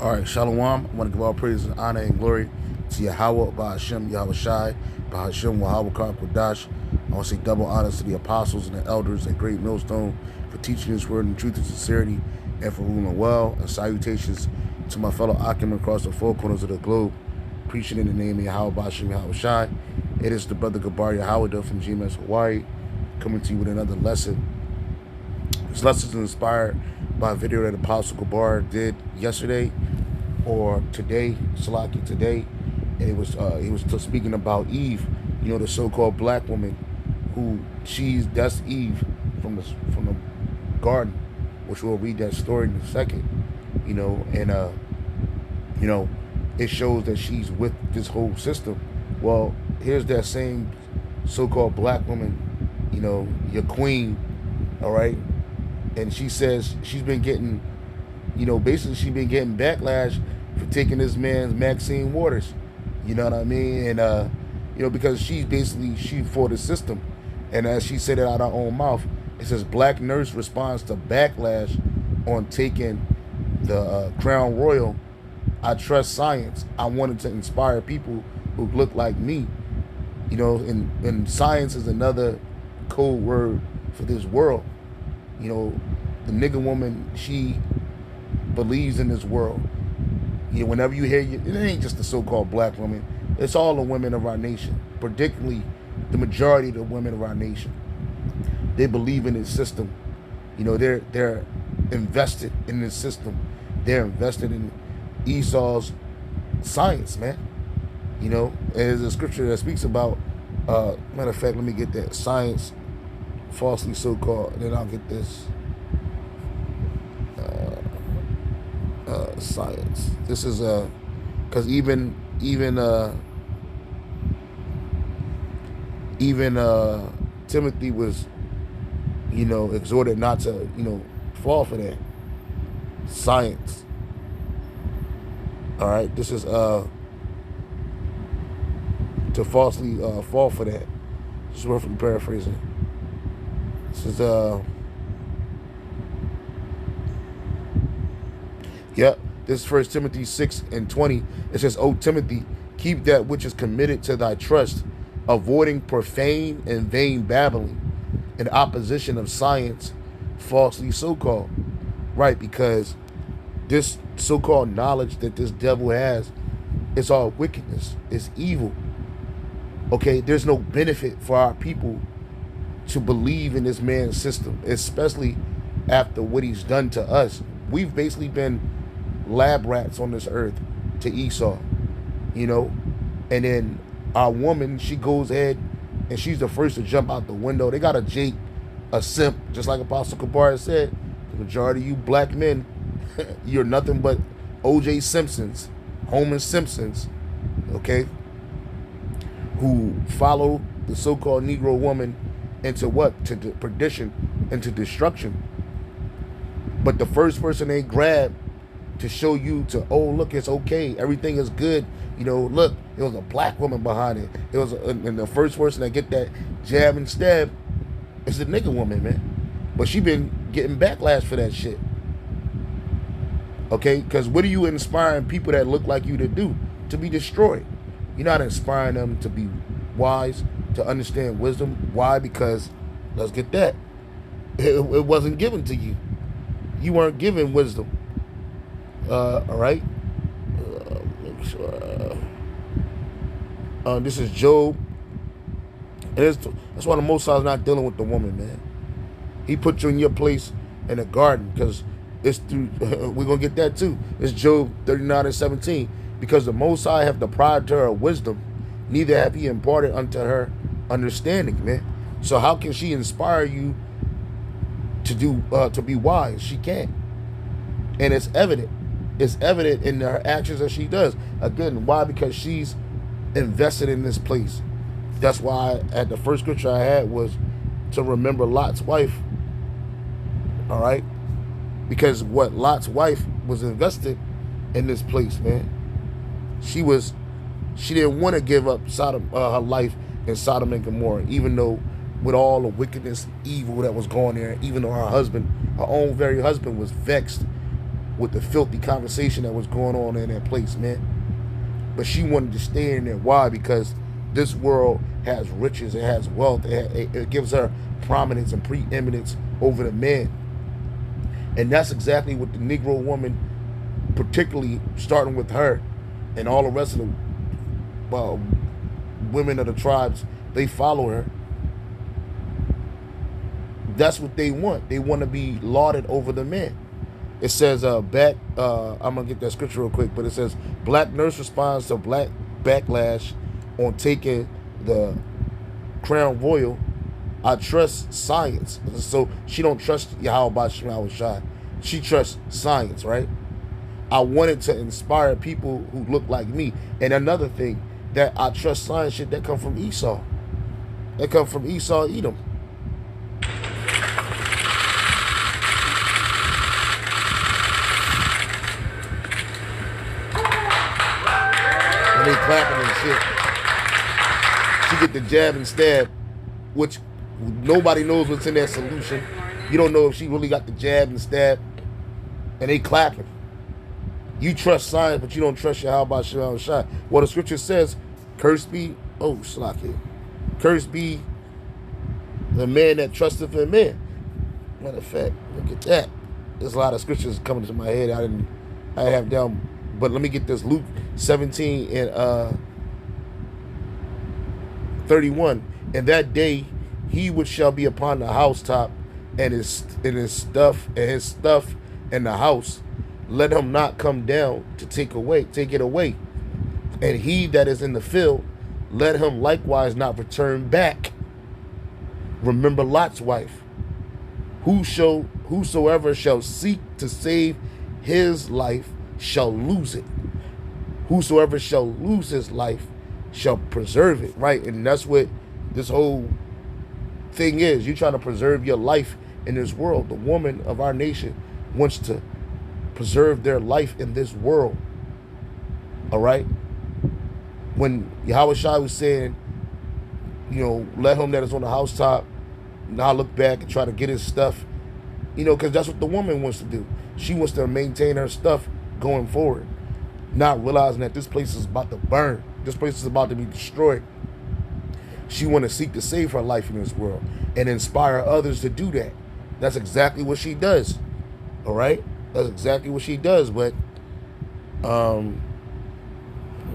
All right, Shalom. I want to give all praise and honor and glory to Yahweh, Bahashem, Yahweh Shai, Bahashem, Wahawah Kwadash. I want to say double honors to the apostles and the elders at Great Millstone for teaching this word in truth and sincerity and for ruling well. And salutations to my fellow Akim across the four corners of the globe, preaching in the name of Yahweh, Bahashem, Yahweh Shai. It is the brother Gabar Yahweh from GMS Hawaii coming to you with another lesson. This lesson is inspired by a video that Apostle Gabar did yesterday or today, Salaki today, and he was speaking about Eve, the so-called black woman who that's Eve from the garden, which we'll read that story in a second, and it shows that she's with this whole system. Well, here's that same so-called black woman, your queen, all right, and she says she's been getting, basically she's been getting backlash for taking this man's Maxine Waters. You know what I mean? And, because she for the system. And as she said it out of her own mouth, it says black nurse responds to backlash on taking the Crown Royal. I trust science. I wanted to inspire people who look like me. And science is another code word for this world. The nigga woman, she believes in this world. Whenever you hear, it ain't just the so-called black woman. It's all the women of our nation, particularly the majority of the women of our nation. They believe in this system. They're invested in this system. They're invested in Esau's science, man. There's a scripture that speaks about, matter of fact, let me get that. Science, falsely so-called, and then I'll get this. Science. This is because even Timothy was, exhorted not to, fall for that. Science. All right, this is to falsely fall for that. Just roughly paraphrasing. This is Yep. This is 1 Timothy 6:20. It says, O Timothy, keep that which is committed to thy trust, avoiding profane and vain babbling, in opposition of science, falsely so-called. Right, because this so-called knowledge that this devil has, it's all wickedness. It's evil. Okay, there's no benefit for our people to believe in this man's system, especially after what he's done to us. We've basically been lab rats on this earth to Esau, and then our woman, she goes ahead and she's the first to jump out the window. They got a Jake, a simp, just like Apostle Kabar said. The majority of you black men, you're nothing but O.J. Simpsons, Homer Simpsons, okay, who follow the so-called Negro woman into what? To perdition, into destruction. But the first person they grab to show you look, it's okay, everything is good, look, it was a black woman behind it. It was, and the first person that get that jab and stab is the nigga woman, man. But she been getting backlash for that shit. Okay, because what are you inspiring people that look like you to do? To be destroyed. You're not inspiring them to be wise, to understand wisdom. Why? Because, let's get that, it wasn't given to you. You weren't given wisdom. All right. Make sure. This is Job. That's why the Most High is not dealing with the woman, man. He put you in your place in the garden because it's through. We're gonna get that too. It's Job 39:17. Because the Most High have deprived her of wisdom, neither have He imparted unto her understanding, man. So how can she inspire you to be wise? She can't, and it's evident. It's evident in her actions that she does. Again, why? Because she's invested in this place. That's why at the first scripture I had was to remember Lot's wife. All right? Because what Lot's wife was invested in this place, man. She didn't want to give up Sodom, her life in Sodom and Gomorrah, even though with all the wickedness, evil that was going there, even though her own very husband was vexed with the filthy conversation that was going on in that place, man. But she wanted to stay in there. Why? Because this world has riches, it has wealth, it gives her prominence and preeminence over the man. And that's exactly what the Negro woman, particularly starting with her and all the rest of the women of the tribes, they follow her. That's what they want. They want to be lauded over the men. It says, I'm going to get that scripture real quick, but it says, black nurse responds to black backlash on taking the crown royal. I trust science. So she don't trust Yahweh Shai. She trusts science, right? I wanted to inspire people who look like me. And another thing, that I trust science shit, that come from Esau. That come from Esau, Edom. And they clapping and shit. She get the jab and stab, which nobody knows what's in that solution. You don't know if she really got the jab and stab. And they clapping. You trust science, but you don't trust Yahweh Shai. Well, the scripture says, cursed be, cursed be the man that trusteth in man. Matter of fact, look at that. There's a lot of scriptures coming to my head. I didn't have down, but let me get this. Luke 17 and 31. And that day he which shall be upon the housetop and his stuff in the house, let him not come down to take it away. And he that is in the field, let him likewise not return back. Remember Lot's wife. Whosoever shall seek to save his life shall lose it. Whosoever shall lose his life shall preserve it, right? And that's what this whole thing is. You're trying to preserve your life in this world. The woman of our nation wants to preserve their life in this world. All right? When Yahweh Shai was saying, let him that is on the housetop now look back and try to get his stuff, because that's what the woman wants to do. She wants to maintain her stuff going forward, not realizing that this place is about to burn. This place is about to be destroyed. She wants to seek to save her life in this world and inspire others to do that. That's exactly what she does. All right? That's exactly what she does. But, let me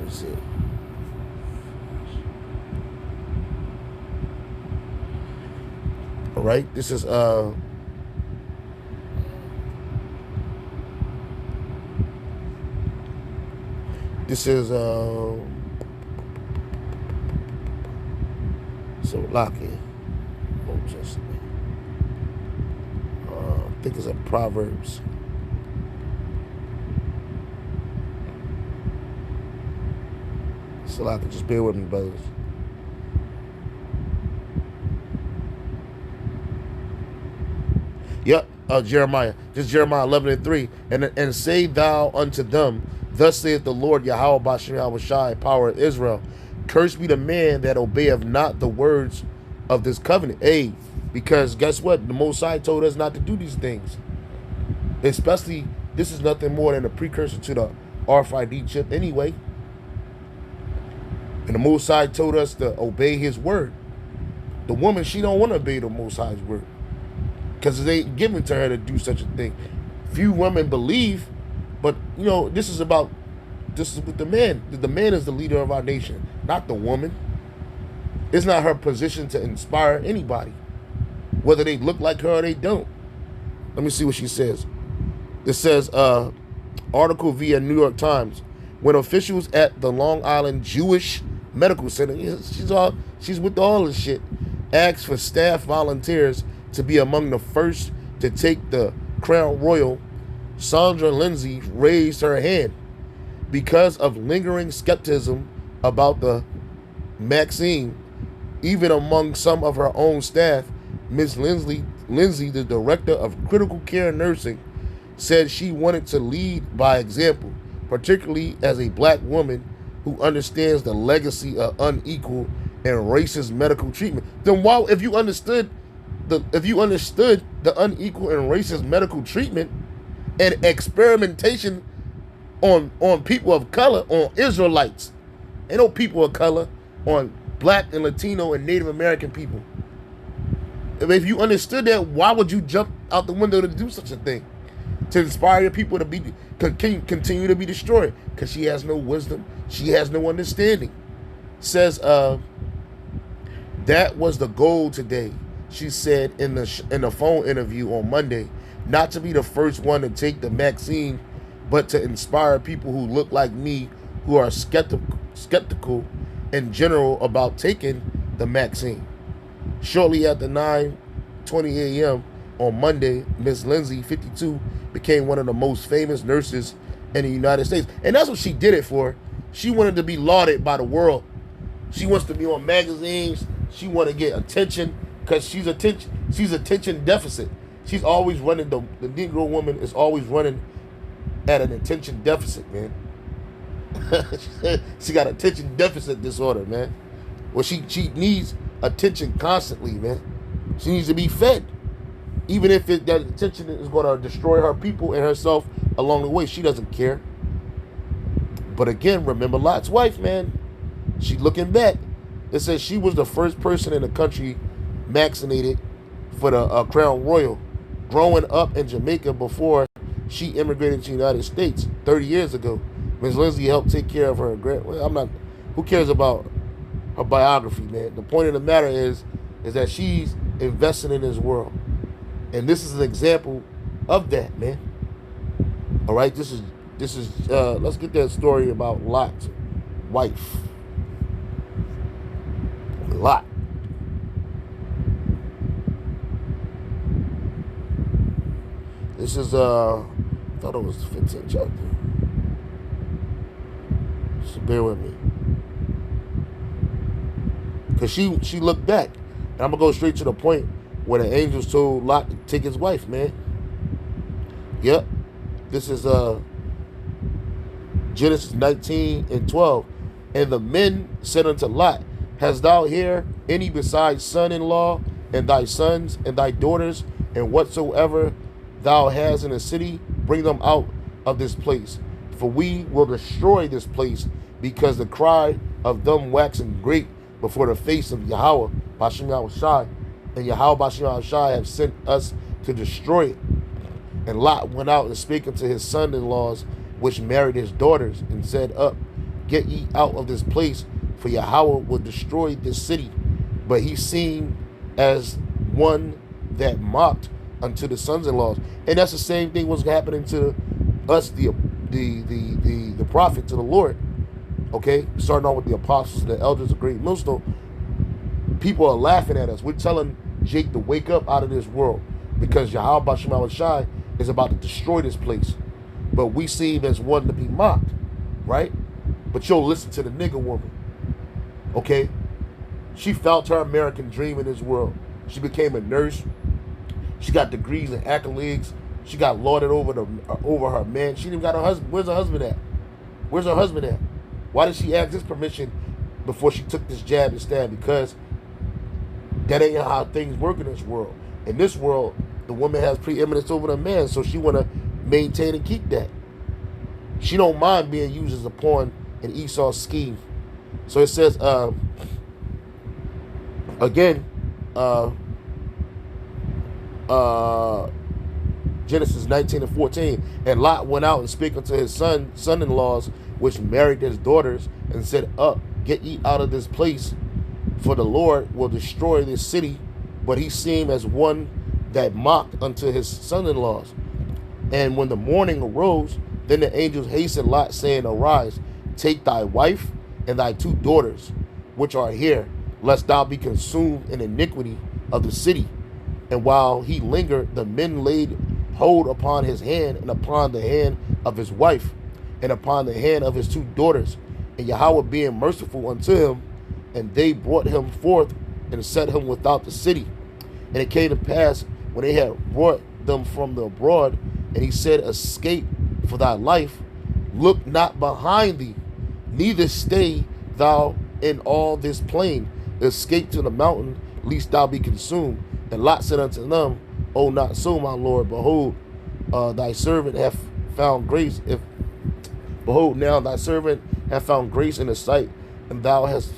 see. All right? This is, so Lucky. I think it's a Proverbs. So Lucky, just bear with me, brothers. Yep, Jeremiah. Just Jeremiah 11:3. And say thou unto them, thus saith the Lord Yahweh Bashem Yahweh Shai, power of Israel. Cursed be the man that obeyeth not the words of this covenant. Because guess what? The Most High told us not to do these things. Especially, this is nothing more than a precursor to the RFID chip anyway. And the Most High told us to obey his word. The woman, she don't want to obey the Most High's word, because it ain't given to her to do such a thing. Few women believe, but this is with the man. The man is the leader of our nation, not the woman. It's not her position to inspire anybody, whether they look like her or they don't. Let me see what she says. It says, article via New York Times. When officials at the Long Island Jewish Medical Center, she's with all this shit, asked for staff volunteers to be among the first to take the crown royal, Sandra Lindsay raised her hand. Because of lingering skepticism about the vaccine, even among some of her own staff, Ms. Lindsay, the director of critical care nursing, said she wanted to lead by example, particularly as a black woman who understands the legacy of unequal and racist medical treatment. Then why, if you understood the unequal and racist medical treatment, and experimentation on people of color, on Israelites. Ain't no people of color, on black and Latino and Native American people. If you understood that, why would you jump out the window to do such a thing? To inspire your people to be continue to be destroyed, because she has no wisdom, she has no understanding. Says that was the goal today, she said in the phone interview on Monday, not to be the first one to take the vaccine, but to inspire people who look like me, who are skeptical in general about taking the vaccine. Shortly after 9:20 a.m. on Monday, Miss Lindsay, 52, became one of the most famous nurses in the United States. And that's what she did it for. She wanted to be lauded by the world. She wants to be on magazines. She want to get attention because she's attention deficit. She's always running, the Negro woman is always running at an attention deficit, man. She got attention deficit disorder, man. Well, she needs attention constantly, man. She needs to be fed. Even if that attention is going to destroy her people and herself along the way, she doesn't care. But again, remember Lot's wife, man. She looking back. It says she was the first person in the country vaccinated for the Crown Royal, growing up in Jamaica before she immigrated to the United States 30 years ago. Ms. Lindsay helped take care of her who cares about her biography, man? The point of the matter is that she's investing in this world. And this is an example of that, man. All right, this is let's get that story about Lot's wife. Lot. This is I thought it was the 15th chapter. So bear with me. Because she looked back. And I'm gonna go straight to the point where the angels told Lot to take his wife, man. Yep. This is Genesis 19:12. And the men said unto Lot, hast thou here any besides son-in-law, and thy sons and thy daughters, and whatsoever thou hast in the city, bring them out of this place. For we will destroy this place, because the cry of them waxing great before the face of Yahweh, Bashem Yahushai, and Yahweh Bashem Yahushai have sent us to destroy it. And Lot went out and spake unto his son-in-laws, which married his daughters, and said, up, get ye out of this place, for Yahweh will destroy this city. But he seemed as one that mocked unto the sons-in-laws. And that's the same thing was happening to us, the prophet, to the Lord. Okay, starting off with the apostles and the elders of Great Millstone. People are laughing at us. We're telling Jake to wake up out of this world, because Yahweh Bashem Yahushai is about to destroy this place. But we seem as one to be mocked, right? But you'll listen to the nigger woman. Okay? She felt her American dream in this world. She became a nurse. She got degrees and accolades. She got lauded over her man. She didn't got her husband. Where's her husband at? Where's her husband at? Why did she ask this permission before she took this jab and stab? Because that ain't how things work in this world. In this world, the woman has preeminence over the man, so she want to maintain and keep that. She don't mind being used as a pawn in Esau's scheme. So it says, again, Genesis 19:14, and Lot went out and spake unto his son-in-laws, which married his daughters, and said, up, get ye out of this place, for the Lord will destroy this city. But he seemed as one that mocked unto his son-in-laws. And when the morning arose, then the angels hastened Lot, saying, arise, take thy wife and thy two daughters, which are here, lest thou be consumed in iniquity of the city. And while he lingered, the men laid hold upon his hand, and upon the hand of his wife, and upon the hand of his two daughters. And Yahweh being merciful unto him, and they brought him forth and set him without the city. And it came to pass, when they had brought them from the abroad, and he said, escape for thy life, look not behind thee, neither stay thou in all this plain. Escape to the mountain, lest thou be consumed. And Lot said unto them, O not so, my Lord, behold, thy servant hath found grace. If behold, now thy servant hath found grace in the sight, and thou hast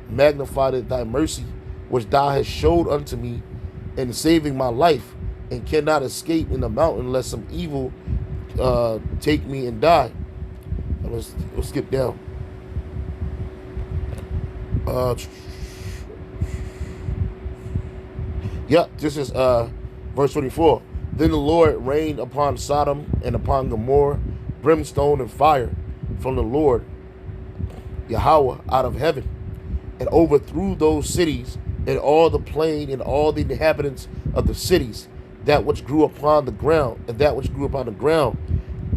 magnified thy mercy, which thou hast showed unto me in saving my life, and cannot escape in the mountain lest some evil take me and die. Let's skip down. This is verse 24. Then the Lord rained upon Sodom and upon Gomorrah brimstone and fire from the Lord Yahweh out of heaven, and overthrew those cities and all the plain and all the inhabitants of the cities, that which grew upon the ground, and that which grew upon the ground.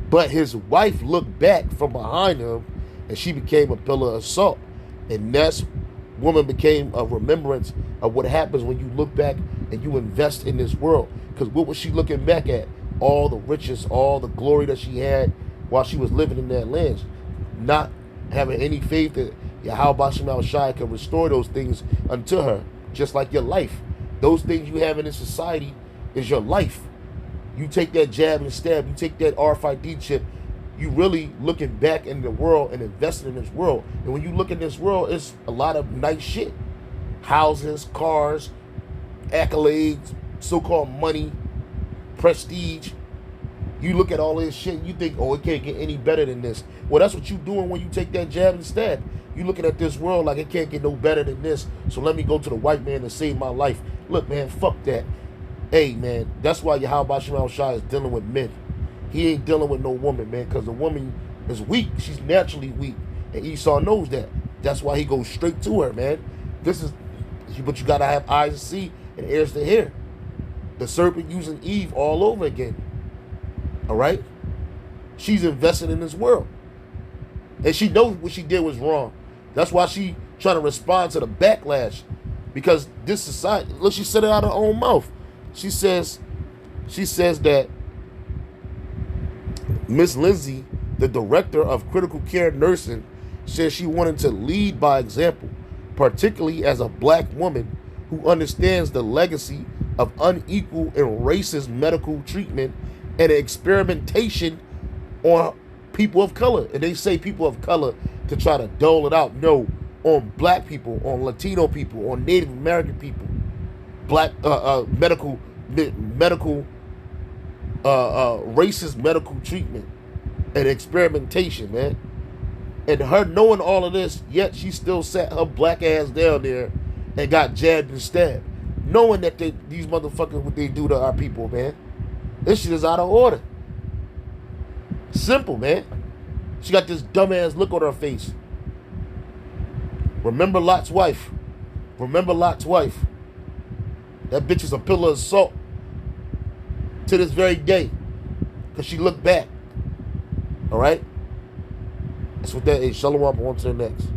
But his wife looked back from behind him, and she became a pillar of salt. And that woman became a remembrance of what happens when you look back and you invest in this world. Because what was she looking back at? All the riches, all the glory that she had while she was living in that land. Not having any faith that Yahweh Shema Shai can restore those things unto her, just like your life. Those things you have in this society is your life. You take that jab and stab, you take that RFID chip, you really looking back in the world and investing in this world. And when you look in this world, it's a lot of nice shit. Houses, cars, accolades, so-called money, prestige. You look at all this shit and you think, oh, it can't get any better than this. Well, that's what you're doing when you take that jab and stab. You looking at this world like it can't get no better than this, so let me go to the white man and save my life. Look, man, fuck that. Hey, man, that's why Yahweh Shema Shai is dealing with men. He ain't dealing with no woman, man, because the woman is weak. She's naturally weak, and Esau knows that. That's why he goes straight to her, man. But you got to have eyes to see and ears to hear. The serpent using Eve all over again. All right? She's invested in this world. And she knows what she did was wrong. That's why she trying to respond to the backlash. Because this society, look, she said it out of her own mouth. She says that Miss Lindsay, the director of critical care nursing, says she wanted to lead by example, particularly as a black woman who understands the legacy of unequal and racist medical treatment and experimentation on people of color. And they say people of color to try to dole it out. No, on black people, on Latino people, on Native American people. Black medical racist medical treatment and experimentation, man. And her knowing all of this, yet she still sat her black ass down there and got jabbed and stabbed, knowing that these motherfuckers, what they do to our people, man. This shit is out of order. Simple, man. She got this dumbass look on her face. Remember Lot's wife. Remember Lot's wife. That bitch is a pillar of salt to this very day, because she looked back. All right? That's what that is. Shalom, on to the next.